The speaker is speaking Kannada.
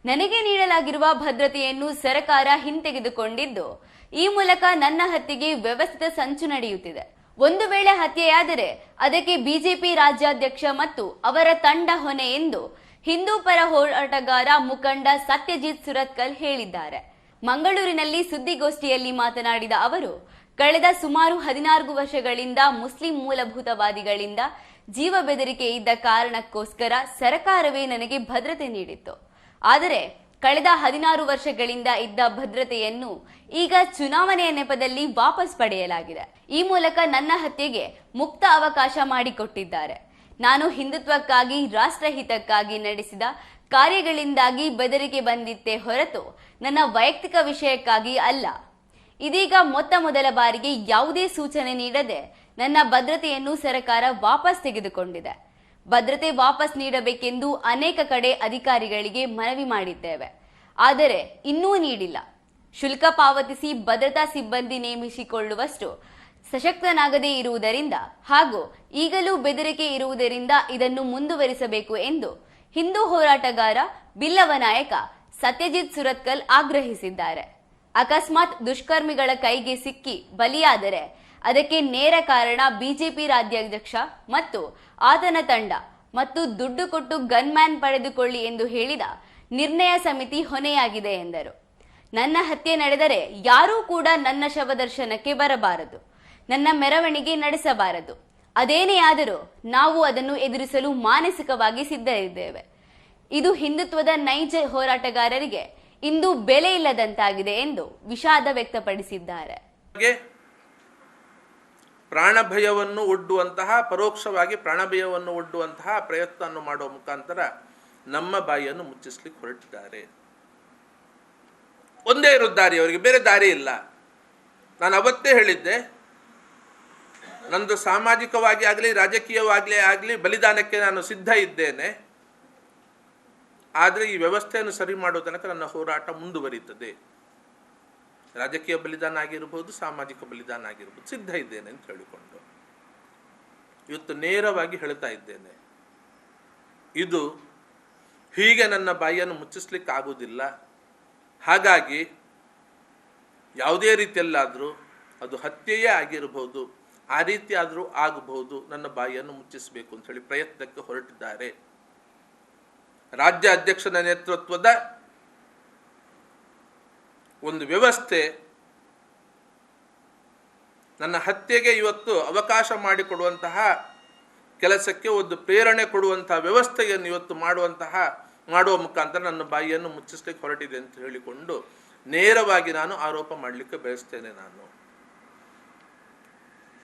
ನನಗೆ ನೀಡಲಾಗಿರುವ ಭದ್ರತೆಯನ್ನು ಸರ್ಕಾರ ಹಿಂತೆಗೆದುಕೊಂಡಿದ್ದು, ಈ ಮೂಲಕ ನನ್ನ ಹತ್ಯೆಗೆ ವ್ಯವಸ್ಥಿತ ಸಂಚು ನಡೆಯುತ್ತಿದೆ. ಒಂದು ವೇಳೆ ಹತ್ಯೆಯಾದರೆ ಅದಕ್ಕೆ ಬಿಜೆಪಿ ರಾಜ್ಯಾಧ್ಯಕ್ಷ ಮತ್ತು ಅವರ ತಂಡ ಹೊಣೆ ಎಂದು ಹಿಂದೂ ಪರ ಹೋರಾಟಗಾರ ಮುಖಂಡ ಸತ್ಯಜಿತ್ ಸುರತ್ಕಲ್ ಹೇಳಿದ್ದಾರೆ. ಮಂಗಳೂರಿನಲ್ಲಿ ಸುದ್ದಿಗೋಷ್ಠಿಯಲ್ಲಿ ಮಾತನಾಡಿದ ಅವರು, ಕಳೆದ ಸುಮಾರು 14 ವರ್ಷಗಳಿಂದ ಮುಸ್ಲಿಂ ಮೂಲಭೂತವಾದಿಗಳಿಂದ ಜೀವ ಬೆದರಿಕೆ ಇದ್ದ ಕಾರಣಕ್ಕೋಸ್ಕರ ಸರ್ಕಾರವೇ ನನಗೆ ಭದ್ರತೆ ನೀಡಿತ್ತು. ಆದರೆ ಕಳೆದ 16 ವರ್ಷಗಳಿಂದ ಇದ್ದ ಭದ್ರತೆಯನ್ನು ಈಗ ಚುನಾವಣೆಯ ನೆಪದಲ್ಲಿ ವಾಪಸ್ ಪಡೆಯಲಾಗಿದೆ. ಈ ಮೂಲಕ ನನ್ನ ಹತ್ಯೆಗೆ ಮುಕ್ತ ಅವಕಾಶ ಮಾಡಿಕೊಟ್ಟಿದ್ದಾರೆ. ನಾನು ಹಿಂದುತ್ವಕ್ಕಾಗಿ, ರಾಷ್ಟ್ರಹಿತಕ್ಕಾಗಿ ನಡೆಸಿದ ಕಾರ್ಯಗಳಿಂದಾಗಿ ಬೆದರಿಕೆ ಬಂದಿತ್ತೇ ಹೊರತು ನನ್ನ ವೈಯಕ್ತಿಕ ವಿಷಯಕ್ಕಾಗಿ ಅಲ್ಲ. ಇದೀಗ ಮೊದಲ ಬಾರಿಗೆ ಯಾವುದೇ ಸೂಚನೆ ನೀಡದೆ ನನ್ನ ಭದ್ರತೆಯನ್ನು ಸರ್ಕಾರ ವಾಪಸ್ ತೆಗೆದುಕೊಂಡಿದೆ. ಭದ್ರತೆ ವಾಪಸ್ ನೀಡಬೇಕೆಂದು ಅನೇಕ ಕಡೆ ಅಧಿಕಾರಿಗಳಿಗೆ ಮನವಿ ಮಾಡಿದ್ದೇವೆ, ಆದರೆ ಇನ್ನೂ ನೀಡಿಲ್ಲ. ಶುಲ್ಕ ಪಾವತಿಸಿ ಭದ್ರತಾ ಸಿಬ್ಬಂದಿ ನೇಮಿಸಿಕೊಳ್ಳುವಷ್ಟು ಸಶಕ್ತನಾಗದೇ ಇರುವುದರಿಂದ ಹಾಗೂ ಈಗಲೂ ಬೆದರಿಕೆ ಇರುವುದರಿಂದ ಇದನ್ನು ಮುಂದುವರಿಸಬೇಕು ಎಂದು ಹಿಂದೂ ಹೋರಾಟಗಾರ ಬಿಲ್ಲವ ನಾಯಕ ಸತ್ಯಜಿತ್ ಸುರತ್ಕಲ್ ಆಗ್ರಹಿಸಿದ್ದಾರೆ. ಅಕಸ್ಮಾತ್ ದುಷ್ಕರ್ಮಿಗಳ ಕೈಗೆ ಸಿಕ್ಕಿ ಬಲಿಯಾದರೆ ಅದಕ್ಕೆ ನೇರ ಕಾರಣ ಬಿಜೆಪಿ ರಾಜ್ಯಾಧ್ಯಕ್ಷ ಮತ್ತು ಆತನ ತಂಡ ಮತ್ತು ದುಡ್ಡು ಕೊಟ್ಟು ಗನ್ಮ್ಯಾನ್ ಪಡೆದುಕೊಳ್ಳಿ ಎಂದು ಹೇಳಿದ ನಿರ್ಣಯ ಸಮಿತಿ ಹೊಣೆಯಾಗಿದೆ ಎಂದರು. ನನ್ನ ಹತ್ಯೆ ನಡೆದರೆ ಯಾರೂ ಕೂಡ ನನ್ನ ಶವ ದರ್ಶನಕ್ಕೆ ಬರಬಾರದು, ನನ್ನ ಮೆರವಣಿಗೆ ನಡೆಸಬಾರದು. ಅದೇನೇ ಆದರೂ ನಾವು ಅದನ್ನು ಎದುರಿಸಲು ಮಾನಸಿಕವಾಗಿ ಸಿದ್ಧರಿದ್ದೇವೆ. ಇದು ಹಿಂದುತ್ವದ ನೈಜ ಹೋರಾಟಗಾರರಿಗೆ ಇಂದು ಬೆಲೆ ಇಲ್ಲದಂತಾಗಿದೆ ಎಂದು ವಿಷಾದ ವ್ಯಕ್ತಪಡಿಸಿದ್ದಾರೆ. ಪ್ರಾಣಭಯವನ್ನು ಒಡ್ಡುವಂತಹ, ಪರೋಕ್ಷವಾಗಿ ಪ್ರಾಣಭಯವನ್ನು ಒಡ್ಡುವಂತಹ ಪ್ರಯತ್ನವನ್ನು ಮಾಡುವ ಮುಖಾಂತರ ನಮ್ಮ ಬಾಯಿಯನ್ನು ಮುಚ್ಚಿಸ್ಲಿಕ್ಕೆ ಹೊರಟಿದ್ದಾರೆ. ಒಂದೇ ಇರೋದು ದಾರಿ, ಅವರಿಗೆ ಬೇರೆ ದಾರಿ ಇಲ್ಲ. ನಾನು ಅವತ್ತೇ ಹೇಳಿದ್ದೆ, ನಂದು ಸಾಮಾಜಿಕವಾಗಿ ಆಗಲಿ ರಾಜಕೀಯವಾಗಲೇ ಆಗಲಿ ಬಲಿದಾನಕ್ಕೆ ನಾನು ಸಿದ್ಧ ಇದ್ದೇನೆ. ಆದರೆ ಈ ವ್ಯವಸ್ಥೆಯನ್ನು ಸರಿ ಮಾಡುವ ತನಕ ನನ್ನ ಹೋರಾಟ ಮುಂದುವರಿಯುತ್ತದೆ. ರಾಜಕೀಯ ಬಲಿದಾನ ಆಗಿರಬಹುದು, ಸಾಮಾಜಿಕ ಬಲಿದಾನ ಆಗಿರಬಹುದು, ಸಿದ್ಧ ಇದ್ದೇನೆ ಅಂತ ಹೇಳಿಕೊಂಡು ಇವತ್ತು ನೇರವಾಗಿ ಹೇಳ್ತಾ ಇದ್ದೇನೆ. ಇದು ಹೀಗೆ ನನ್ನ ಬಾಯಿಯನ್ನು ಮುಚ್ಚಿಸ್ಲಿಕ್ಕೆ ಆಗುವುದಿಲ್ಲ. ಹಾಗಾಗಿ ಯಾವುದೇ ರೀತಿಯಲ್ಲಾದರೂ ಅದು ಹತ್ಯೆಯೇ ಆಗಿರಬಹುದು, ಆ ರೀತಿ ಆದರೂ ಆಗಬಹುದು, ನನ್ನ ಬಾಯಿಯನ್ನು ಮುಚ್ಚಿಸಬೇಕು ಅಂತ ಹೇಳಿ ಪ್ರಯತ್ನಕ್ಕೆ ಹೊರಟಿದ್ದಾರೆ. ರಾಜ್ಯ ಅಧ್ಯಕ್ಷನ ನೇತೃತ್ವದ ಒಂದು ವ್ಯವಸ್ಥೆ ನನ್ನ ಹತ್ಯೆಗೆ ಇವತ್ತು ಅವಕಾಶ ಮಾಡಿಕೊಡುವಂತಹ ಕೆಲಸಕ್ಕೆ ಒಂದು ಪ್ರೇರಣೆ ಕೊಡುವಂತಹ ವ್ಯವಸ್ಥೆಯನ್ನು ಇವತ್ತು ಮಾಡುವ ಮುಖಾಂತರ ನನ್ನ ಬಾಯಿಯನ್ನು ಮುಚ್ಚಿಸ್ಲಿಕ್ಕೆ ಹೊರಟಿದೆ ಅಂತ ಹೇಳಿಕೊಂಡು ನೇರವಾಗಿ ನಾನು ಆರೋಪ ಮಾಡಲಿಕ್ಕೆ ಬಯಸ್ತೇನೆ. ನಾನು